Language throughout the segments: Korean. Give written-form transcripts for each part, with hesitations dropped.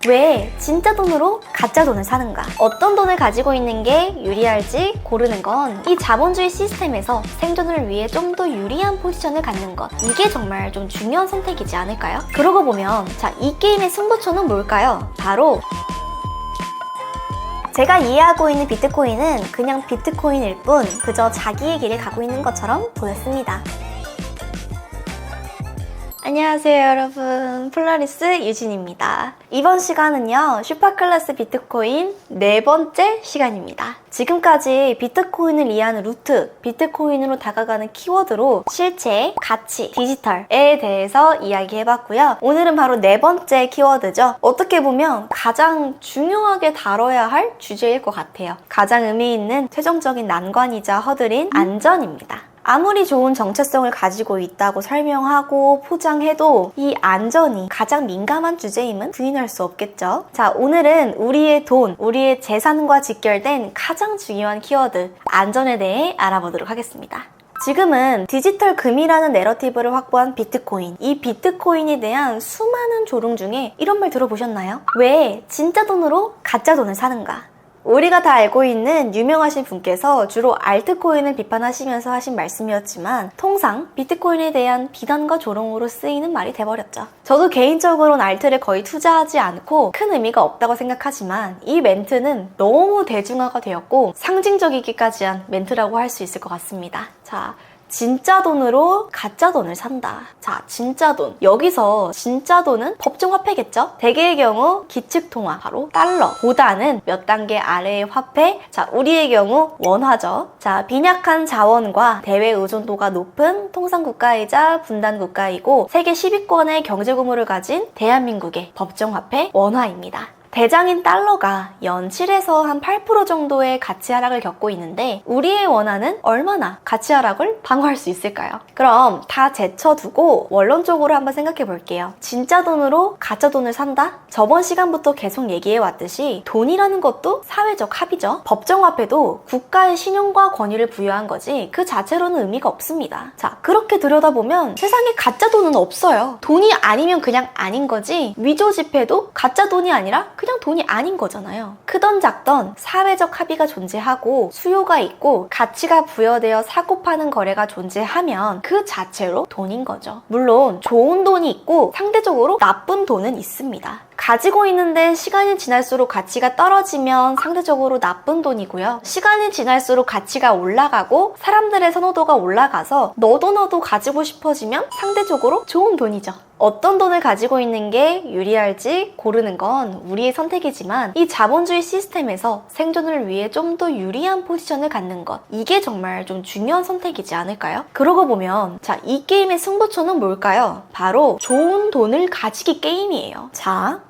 왜 진짜 돈으로 가짜 돈을 사는가? 어떤 돈을 가지고 있는 게 유리할지 고르는 건 이 자본주의 시스템에서 생존을 위해 좀 더 유리한 포지션을 갖는 것, 이게 정말 좀 중요한 선택이지 않을까요? 그러고 보면 이 게임의 승부처는 뭘까요? 바로 제가 이해하고 있는 비트코인은 그냥 비트코인일 뿐 그저 자기의 길을 가고 있는 것처럼 보였습니다. 안녕하세요 여러분, 폴라리스 유진입니다. 이번 시간은요, 슈퍼클래스 비트코인 4번째 시간입니다. 지금까지 비트코인을 이해하는 루트, 비트코인으로 다가가는 키워드로 실체, 가치, 디지털에 대해서 이야기해봤고요. 오늘은 바로 4번째 키워드죠. 어떻게 보면 가장 중요하게 다뤄야 할 주제일 것 같아요. 가장 의미 있는 최종적인 난관이자 허들인 안전입니다. 아무리 좋은 정체성을 가지고 있다고 설명하고 포장해도 이 안전이 가장 민감한 주제임은 부인할 수 없겠죠. 자, 오늘은 우리의 돈, 우리의 재산과 직결된 가장 중요한 키워드, 안전에 대해 알아보도록 하겠습니다. 지금은 디지털 금이라는 내러티브를 확보한 비트코인, 이 비트코인에 대한 수많은 조롱 중에 이런 말 들어보셨나요? 왜 진짜 돈으로 가짜 돈을 사는가? 우리가 다 알고 있는 유명하신 분께서 주로 알트코인을 비판하시면서 하신 말씀이었지만 통상 비트코인에 대한 비난과 조롱으로 쓰이는 말이 돼버렸죠. 저도 개인적으로는 알트를 거의 투자하지 않고 큰 의미가 없다고 생각하지만 이 멘트는 너무 대중화가 되었고 상징적이기까지 한 멘트라고 할 수 있을 것 같습니다. 자, 진짜 돈으로 가짜 돈을 산다. 자, 진짜 돈. 여기서 진짜 돈은 법정화폐겠죠? 대개의 경우 기축통화, 바로 달러보다는 몇 단계 아래의 화폐. 자, 우리의 경우 원화죠. 자, 빈약한 자원과 대외 의존도가 높은 통상국가이자 분단국가이고 세계 10위권의 경제구조를 가진 대한민국의 법정화폐 원화입니다. 대장인 달러가 연 7에서 한 8% 정도의 가치 하락을 겪고 있는데 우리의 원화는 얼마나 가치 하락을 방어할 수 있을까요? 그럼 다 제쳐두고 원론적으로 한번 생각해 볼게요. 진짜 돈으로 가짜 돈을 산다? 저번 시간부터 계속 얘기해 왔듯이 돈이라는 것도 사회적 합의죠. 법정화폐도 국가의 신용과 권위를 부여한 거지 그 자체로는 의미가 없습니다. 자, 그렇게 들여다보면 세상에 가짜 돈은 없어요. 돈이 아니면 그냥 아닌 거지 위조 지폐도 가짜 돈이 아니라 그냥 돈이 아닌 거잖아요. 크던 작던 사회적 합의가 존재하고 수요가 있고 가치가 부여되어 사고 파는 거래가 존재하면 그 자체로 돈인 거죠. 물론 좋은 돈이 있고 상대적으로 나쁜 돈은 있습니다. 가지고 있는데 시간이 지날수록 가치가 떨어지면 상대적으로 나쁜 돈이고요. 시간이 지날수록 가치가 올라가고 사람들의 선호도가 올라가서 너도 가지고 싶어지면 상대적으로 좋은 돈이죠. 어떤 돈을 가지고 있는 게 유리할지 고르는 건 우리의 선택이지만 이 자본주의 시스템에서 생존을 위해 좀 더 유리한 포지션을 갖는 것, 이게 정말 좀 중요한 선택이지 않을까요? 그러고 보면 이 게임의 승부처는 뭘까요? 바로 좋은 돈을 가지기 게임이에요. 자,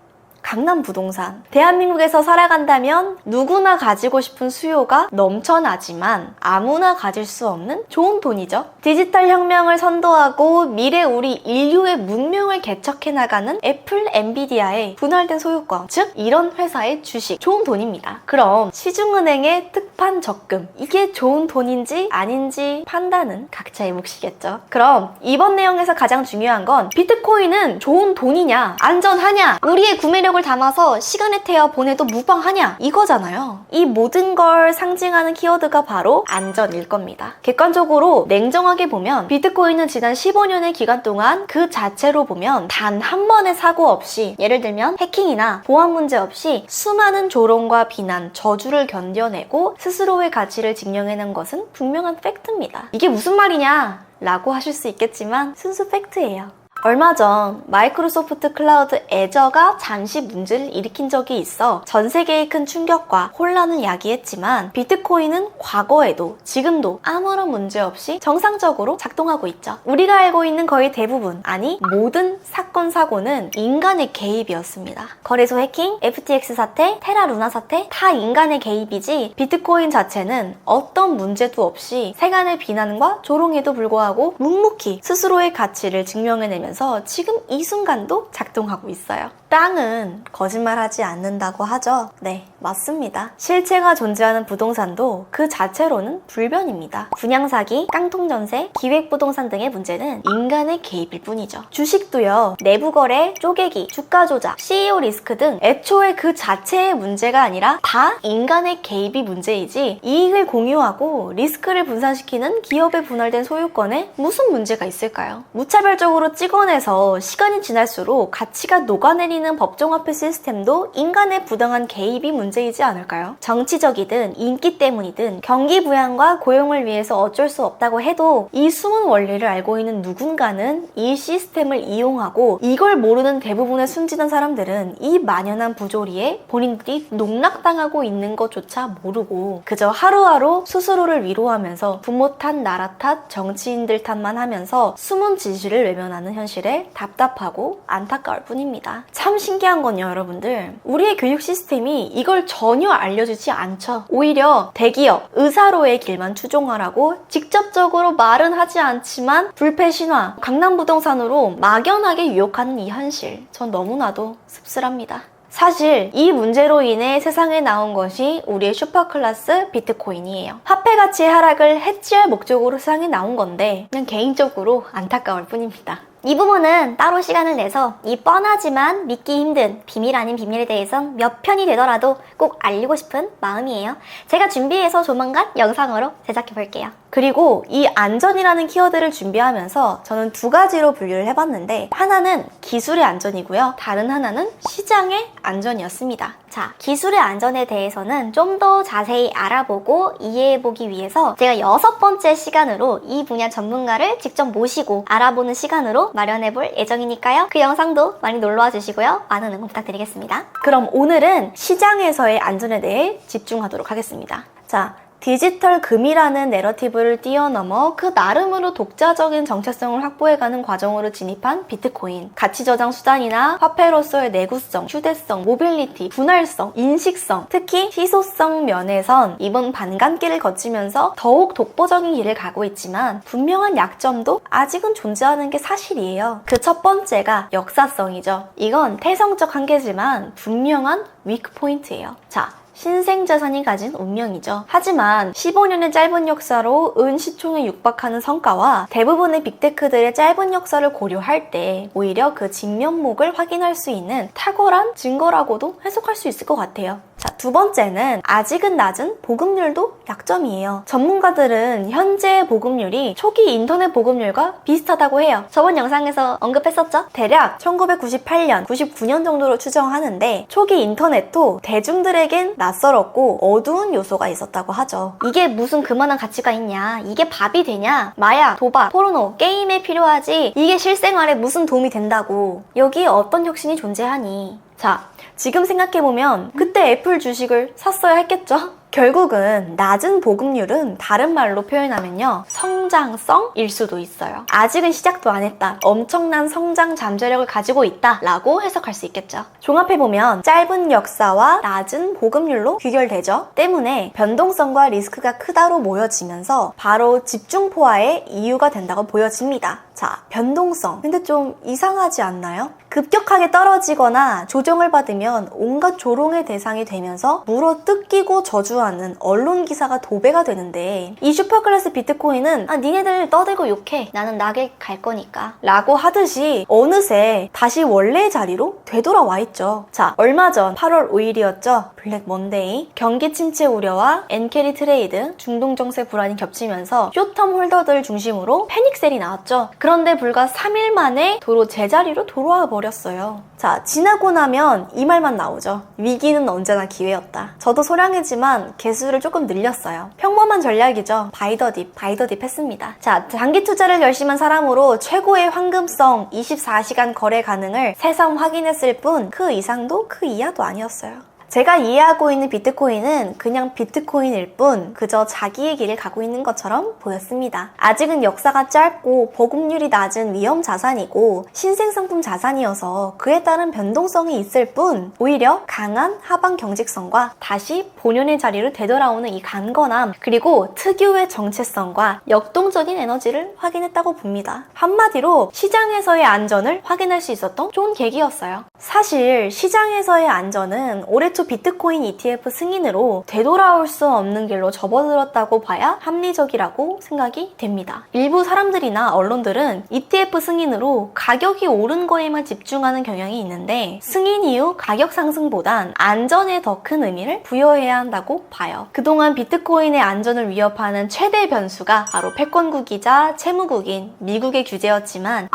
강남부동산. 대한민국에서 살아간다면 누구나 가지고 싶은 수요가 넘쳐나지만 아무나 가질 수 없는 좋은 돈이죠. 디지털 혁명을 선도하고 미래 우리 인류의 문명을 개척해 나가는 애플, 엔비디아의 분할된 소유권, 즉 이런 회사의 주식, 좋은 돈입니다. 그럼 시중은행의 특판 적금, 이게 좋은 돈인지 아닌지 판단은 각자의 몫이겠죠. 그럼 이번 내용에서 가장 중요한 건 비트코인은 좋은 돈이냐, 안전하냐, 우리의 구매력을 담아서 시간에 태워 보내도 무방하냐, 이거잖아요. 이 모든 걸 상징하는 키워드가 바로 안전일 겁니다. 객관적으로 냉정하게 보면 비트코인은 지난 15년의 기간 동안 그 자체로 보면 단 한 번의 사고 없이, 예를 들면 해킹이나 보안 문제 없이 수많은 조롱과 비난, 저주를 견뎌내고 스스로의 가치를 증명해낸 것은 분명한 팩트입니다. 이게 무슨 말이냐? 라고 하실 수 있겠지만 순수 팩트예요. 얼마 전 마이크로소프트 클라우드 애저가 잠시 문제를 일으킨 적이 있어 전 세계에 큰 충격과 혼란을 야기했지만 비트코인은 과거에도 지금도 아무런 문제 없이 정상적으로 작동하고 있죠. 우리가 알고 있는 거의 대부분, 아니 모든 사건 사고는 인간의 개입이었습니다. 거래소 해킹, FTX 사태, 테라 루나 사태 다 인간의 개입이지 비트코인 자체는 어떤 문제도 없이 세간의 비난과 조롱에도 불구하고 묵묵히 스스로의 가치를 증명해내면서 지금 이 순간도 작동하고 있어요. 땅은 거짓말하지 않는다고 하죠. 네, 맞습니다. 실체가 존재하는 부동산도 그 자체로는 불변입니다. 분양사기, 깡통전세, 기획부동산 등의 문제는 인간의 개입일 뿐이죠. 주식도요, 내부거래, 쪼개기, 주가 조작, CEO 리스크 등 애초에 그 자체의 문제가 아니라 다 인간의 개입이 문제이지 이익을 공유하고 리스크를 분산시키는 기업의 분할된 소유권에 무슨 문제가 있을까요? 무차별적으로 찍어내서 시간이 지날수록 가치가 녹아내리는 법정화폐 시스템도 인간의 부당한 개입이 문제이지 않을까요? 정치적이든 인기 때문이든 경기 부양과 고용을 위해서 어쩔 수 없다고 해도 이 숨은 원리를 알고 있는 누군가는 이 시스템을 이용하고 이걸 모르는 대부분의 순진한 사람들은 이 만연한 부조리에 본인들이 농락당하고 있는 것조차 모르고 그저 하루하루 스스로를 위로하면서 부모 탓, 나라 탓, 정치인들 탓만 하면서 숨은 진실을 외면하는 현실에 답답하고 안타까울 뿐입니다. 참 신기한 건요, 여러분들. 우리의 교육 시스템이 이걸 전혀 알려주지 않죠. 오히려 대기업, 의사로의 길만 추종하라고 직접적으로 말은 하지 않지만 불패 신화, 강남부동산으로 막연하게 유혹하는 이 현실. 전 너무나도 씁쓸합니다. 사실 이 문제로 인해 세상에 나온 것이 우리의 슈퍼클래스 비트코인이에요. 화폐 가치의 하락을 해치할 목적으로 세상에 나온 건데 그냥 개인적으로 안타까울 뿐입니다. 이 부분은 따로 시간을 내서 이 뻔하지만 믿기 힘든 비밀 아닌 비밀에 대해선 몇 편이 되더라도 꼭 알리고 싶은 마음이에요. 제가 준비해서 조만간 영상으로 제작해 볼게요. 그리고 이 안전이라는 키워드를 준비하면서 저는 두 가지로 분류를 해봤는데 하나는 기술의 안전이고요. 다른 하나는 시장의 안전이었습니다. 자, 기술의 안전에 대해서는 좀 더 자세히 알아보고 이해해보기 위해서 제가 6번째 시간으로 이 분야 전문가를 직접 모시고 알아보는 시간으로 마련해볼 예정이니까요. 그 영상도 많이 놀러와 주시고요. 많은 응원 부탁드리겠습니다. 그럼 오늘은 시장에서의 안전에 대해 집중하도록 하겠습니다. 자, 디지털 금이라는 내러티브를 뛰어넘어 그 나름으로 독자적인 정체성을 확보해가는 과정으로 진입한 비트코인. 가치 저장 수단이나 화폐로서의 내구성, 휴대성, 모빌리티, 분할성, 인식성, 특히 희소성 면에선 이번 반감기를 거치면서 더욱 독보적인 길을 가고 있지만 분명한 약점도 아직은 존재하는 게 사실이에요. 그 첫 번째가 역사성이죠. 이건 태성적 한계지만 분명한 위크 포인트예요. 자, 신생자산이 가진 운명이죠. 하지만 15년의 짧은 역사로 은시총에 육박하는 성과와 대부분의 빅테크들의 짧은 역사를 고려할 때 오히려 그 진면목을 확인할 수 있는 탁월한 증거라고도 해석할 수 있을 것 같아요. 자, 두 번째는 아직은 낮은 보급률도 약점이에요. 전문가들은 현재의 보급률이 초기 인터넷 보급률과 비슷하다고 해요. 저번 영상에서 언급했었죠? 대략 1998년, 99년 정도로 추정하는데 초기 인터넷도 대중들에겐 낯설었고 어두운 요소가 있었다고 하죠. 이게 무슨 그만한 가치가 있냐? 이게 밥이 되냐? 마약, 도박, 포르노, 게임에 필요하지 이게 실생활에 무슨 도움이 된다고. 여기에 어떤 혁신이 존재하니? 자, 지금 생각해보면 그때 애플 주식을 샀어야 했겠죠? 결국은 낮은 보급률은 다른 말로 표현하면요, 성장성일 수도 있어요. 아직은 시작도 안 했다, 엄청난 성장 잠재력을 가지고 있다 라고 해석할 수 있겠죠. 종합해보면 짧은 역사와 낮은 보급률로 귀결되죠. 때문에 변동성과 리스크가 크다로 모여지면서 바로 집중포화의 이유가 된다고 보여집니다. 자, 변동성. 근데 좀 이상하지 않나요? 급격하게 떨어지거나 조정을 받으면 온갖 조롱의 대상이 되면서 물어 뜯기고 저주하는 언론 기사가 도배가 되는데 이 슈퍼클래스 비트코인은 니네들 떠들고 욕해, 나는 나게 갈 거니까 라고 하듯이 어느새 다시 원래의 자리로 되돌아와 있죠. 자, 얼마 전 8월 5일이었죠. 블랙 먼데이. 경기 침체 우려와 엔캐리 트레이드, 중동 정세 불안이 겹치면서 쇼텀 홀더들 중심으로 패닉셀이 나왔죠. 그런데 불과 3일 만에 도로 제자리로 돌아와 버렸어요. 자, 지나고 나면 이 말만 나오죠. 위기는 언제나 기회였다. 저도 소량이지만 개수를 조금 늘렸어요. 평범한 전략이죠. 바이더딥 했습니다. 자, 장기 투자를 결심한 사람으로 최고의 황금성 24시간 거래 가능을 새삼 확인했을 뿐 그 이상도 그 이하도 아니었어요. 제가 이해하고 있는 비트코인은 그냥 비트코인일 뿐 그저 자기의 길을 가고 있는 것처럼 보였습니다. 아직은 역사가 짧고 보급률이 낮은 위험 자산이고 신생상품 자산이어서 그에 따른 변동성이 있을 뿐 오히려 강한 하방 경직성과 다시 본연의 자리로 되돌아오는 이 강건함 그리고 특유의 정체성과 역동적인 에너지를 확인했다고 봅니다. 한마디로 시장에서의 안전을 확인할 수 있었던 좋은 계기였어요. 사실 시장에서의 안전은 올해 초 비트코인 ETF 승인으로 되돌아올 수 없는 길로 접어들었다고 봐야 합리적이라고 생각이 됩니다. 일부 사람들이나 언론들은 ETF 승인으로 가격이 오른 거에만 집중하는 경향이 있는데 승인 이후 가격 상승보단 안전에 더 큰 의미를 부여해야 한다고 봐요. 그동안 비트코인의 안전을 위협하는 최대 변수가 바로 패권국이자 채무국인 미국의 규제였지만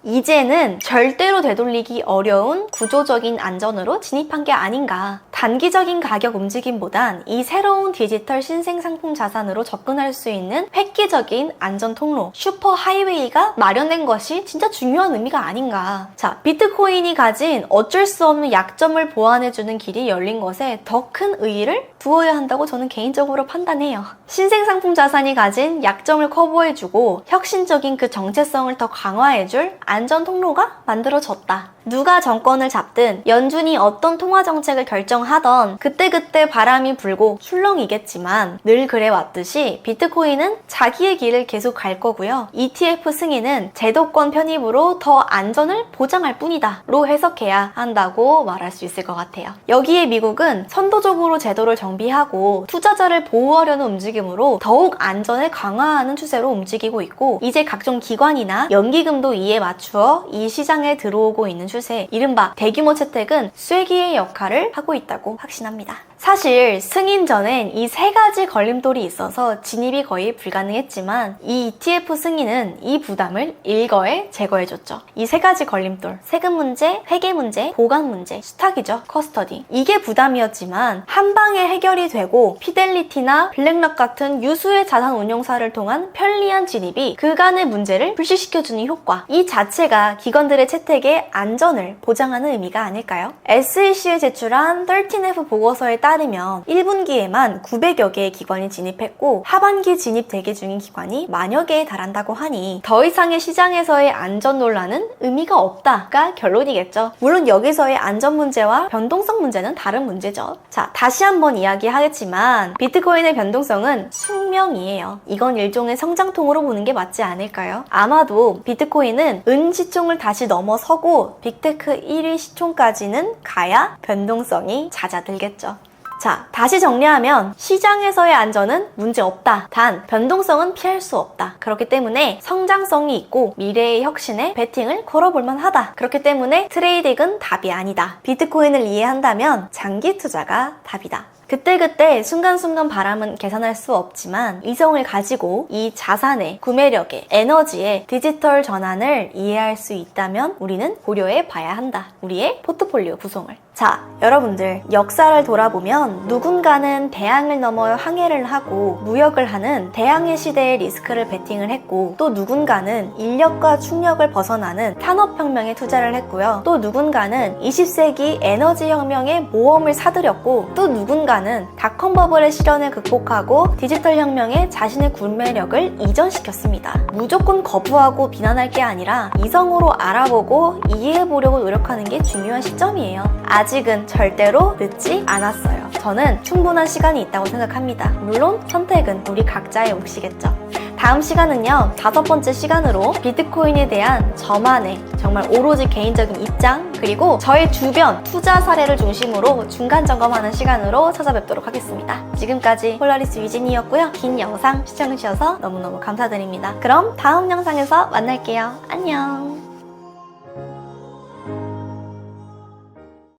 이제는 절대로 되돌리기 어려운 구조적인 안전으로 진입한 게 아닌가. 단기적인 가격 움직임보단 이 새로운 디지털 신생상품 자산으로 접근할 수 있는 획기적인 안전 통로, 슈퍼 하이웨이가 마련된 것이 진짜 중요한 의미가 아닌가. 자, 비트코인이 가진 어쩔 수 없는 약점을 보완해주는 길이 열린 것에 더 큰 의의를 두어야 한다고 저는 개인적으로 판단해요. 신생상품 자산이 가진 약점을 커버해주고 혁신적인 그 정체성을 더 강화해줄 안전 통로가 만들어졌다. 누가 정권을 잡든 연준이 어떤 통화 정책을 결정하던 그때그때 바람이 불고 출렁이겠지만 늘 그래왔듯이 비트코인은 자기의 길을 계속 갈 거고요. ETF 승인은 제도권 편입으로 더 안전을 보장할 뿐이다 로 해석해야 한다고 말할 수 있을 것 같아요. 여기에 미국은 선도적으로 제도를 정비하고 투자자를 보호하려는 움직임으로 더욱 안전을 강화하는 추세로 움직이고 있고 이제 각종 기관이나 연기금도 이에 맞추어 이 시장에 들어오고 있는 추세, 이른바 대규모 채택은 쐐기의 역할을 하고 있다고 확신합니다. 사실 승인 전엔 이 세 가지 걸림돌이 있어서 진입이 거의 불가능했지만 이 ETF 승인은 이 부담을 일거에 제거해줬죠. 이 세 가지 걸림돌, 세금 문제, 회계 문제, 보관 문제, 수탁이죠. 커스터디. 이게 부담이었지만 한 방에 해결이 되고 피델리티나 블랙락 같은 유수의 자산 운용사를 통한 편리한 진입이 그간의 문제를 불식시켜주는 효과, 이 자체가 기관들의 채택의 안전을 보장하는 의미가 아닐까요? SEC에 제출한 13F 보고서에 따르면 1분기에만 900여 개의 기관이 진입했고 하반기 진입 대기 중인 기관이 만여 개에 달한다고 하니 더 이상의 시장에서의 안전 논란은 의미가 없다가 결론이겠죠. 물론 여기서의 안전 문제와 변동성 문제는 다른 문제죠. 자, 다시 한번 이야기하겠지만 비트코인의 변동성은 숙명이에요. 이건 일종의 성장통으로 보는 게 맞지 않을까요? 아마도 비트코인은 은시총을 다시 넘어서고 빅테크 1위 시총까지는 가야 변동성이 잦아들겠죠. 자, 다시 정리하면 시장에서의 안전은 문제없다. 단, 변동성은 피할 수 없다. 그렇기 때문에 성장성이 있고 미래의 혁신에 베팅을 걸어볼만 하다. 그렇기 때문에 트레이딩은 답이 아니다. 비트코인을 이해한다면 장기 투자가 답이다. 그때그때 순간순간 바람은 계산할 수 없지만 이성을 가지고 이 자산의 구매력에 에너지의 디지털 전환을 이해할 수 있다면 우리는 고려해 봐야 한다. 우리의 포트폴리오 구성을. 자, 여러분들 역사를 돌아보면 누군가는 대항을 넘어 항해를 하고 무역을 하는 대항해 시대의 리스크를 베팅을 했고 또 누군가는 인력과 충력을 벗어나는 산업혁명에 투자를 했고요. 또 누군가는 20세기 에너지혁명에 모험을 사들였고 또 누군가는 닷컴버블의 시련을 극복하고 디지털 혁명에 자신의 구매력을 이전시켰습니다. 무조건 거부하고 비난할 게 아니라 이성으로 알아보고 이해해보려고 노력하는 게 중요한 시점이에요. 아직은 절대로 늦지 않았어요. 저는 충분한 시간이 있다고 생각합니다. 물론 선택은 우리 각자의 몫이겠죠. 다음 시간은요, 5번째 시간으로 비트코인에 대한 저만의 정말 오로지 개인적인 입장 그리고 저의 주변 투자 사례를 중심으로 중간 점검하는 시간으로 찾아뵙도록 하겠습니다. 지금까지 폴라리스 유진이었고요. 긴 영상 시청해주셔서 너무너무 감사드립니다. 그럼 다음 영상에서 만날게요. 안녕.